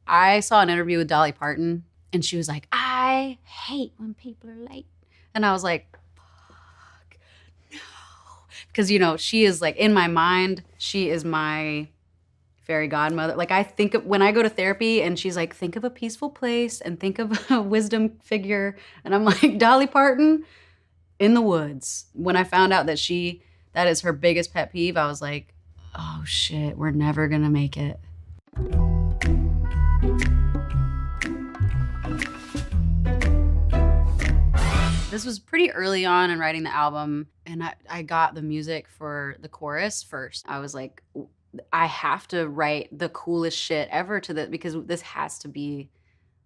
I saw an interview with Dolly Parton, and she was like, I hate when people are late. And I was like, fuck, no. Because, you know, she is like, in my mind, she is my fairy godmother. Like I think of, when I go to therapy and she's like, think of a peaceful place and think of a wisdom figure. And I'm like, Dolly Parton in the woods. When I found out that that is her biggest pet peeve, I was like, oh shit, we're never gonna make it. This was pretty early on in writing the album, and I got the music for the chorus first. I was like, I have to write the coolest shit ever because this has to be,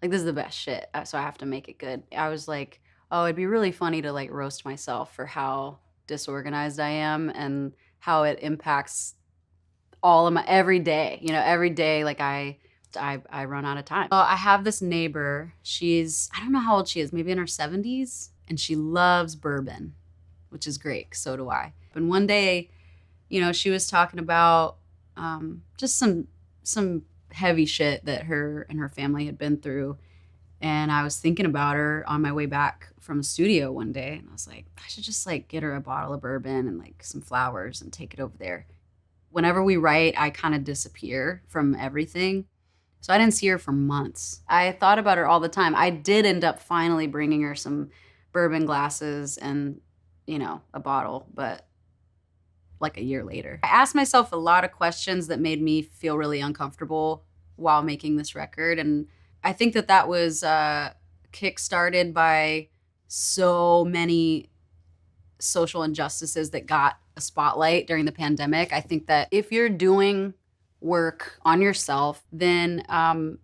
like, this is the best shit, so I have to make it good. I was like, oh, it'd be really funny to like roast myself for how disorganized I am and how it impacts all of my every day. You know, every day, like I run out of time. I have this neighbor. I don't know how old she is, maybe in her 70s, and she loves bourbon, which is great. So do I. And one day, you know, she was talking about just some heavy shit that her and her family had been through. And I was thinking about her on my way back from the studio one day, and I was like, I should just like get her a bottle of bourbon and like some flowers and take it over there. Whenever we write, I kind of disappear from everything. So I didn't see her for months. I thought about her all the time. I did end up finally bringing her some bourbon glasses and, you know, a bottle, but like a year later. I asked myself a lot of questions that made me feel really uncomfortable while making this record. And I think that was kick-started by so many social injustices that got a spotlight during the pandemic. I think that if you're doing work on yourself, then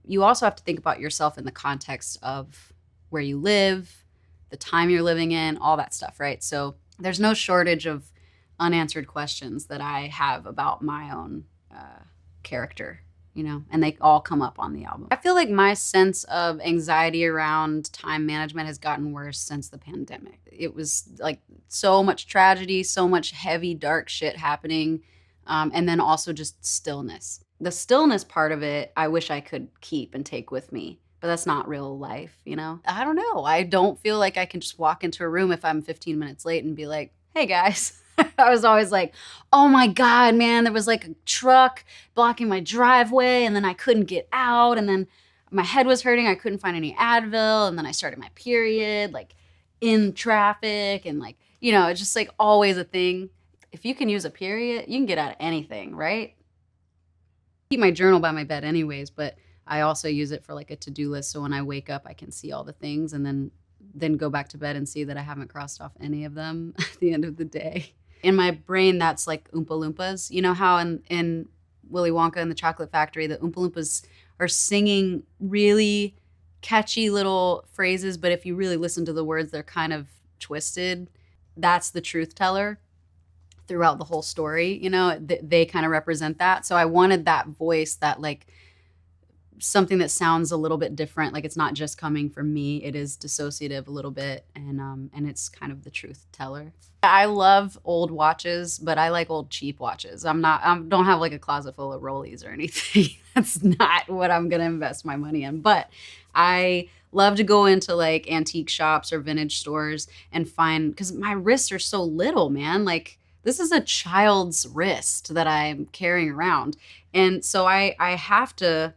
you also have to think about yourself in the context of where you live, the time you're living in, all that stuff, right? So there's no shortage of unanswered questions that I have about my own character, you know, and they all come up on the album. I feel like my sense of anxiety around time management has gotten worse since the pandemic. It was like so much tragedy, so much heavy, dark shit happening, and then also just stillness. The stillness part of it, I wish I could keep and take with me, but that's not real life, you know? I don't know. I don't feel like I can just walk into a room if I'm 15 minutes late and be like, hey guys. I was always like, oh my God, man, there was like a truck blocking my driveway and then I couldn't get out and then my head was hurting. I couldn't find any Advil and then I started my period like in traffic and like, you know, it's just like always a thing. If you can use a period, you can get out of anything, right? I keep my journal by my bed anyways, but I also use it for like a to-do list. So when I wake up, I can see all the things and then go back to bed and see that I haven't crossed off any of them at the end of the day. In my brain, that's like Oompa Loompas. You know how in Willy Wonka and the Chocolate Factory, the Oompa Loompas are singing really catchy little phrases, but if you really listen to the words, they're kind of twisted. That's the truth teller throughout the whole story. You know, they kind of represent that. So I wanted that voice, that like something that sounds a little bit different. Like it's not just coming from me. It is dissociative a little bit. And it's kind of the truth teller. I love old watches, but I like old cheap watches. I don't have like a closet full of Rollies or anything. That's not what I'm going to invest my money in. But I love to go into like antique shops or vintage stores and find, because my wrists are so little, man. Like this is a child's wrist that I'm carrying around. And so I have to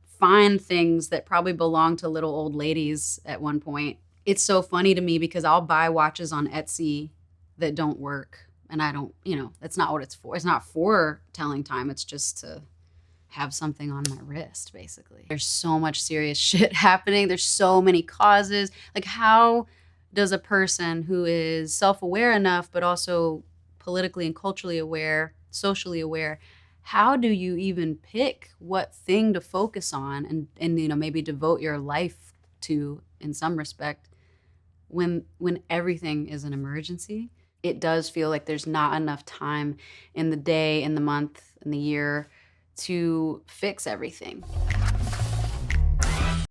find things that probably belong to little old ladies at one point. It's so funny to me because I'll buy watches on Etsy that don't work. And I don't, you know, that's not what it's for. It's not for telling time. It's just to have something on my wrist, basically. There's so much serious shit happening. There's so many causes. Like how does a person who is self-aware enough, but also politically and culturally aware, socially aware, how do you even pick what thing to focus on and you know, maybe devote your life to in some respect when everything is an emergency? It does feel like there's not enough time in the day, in the month, in the year to fix everything.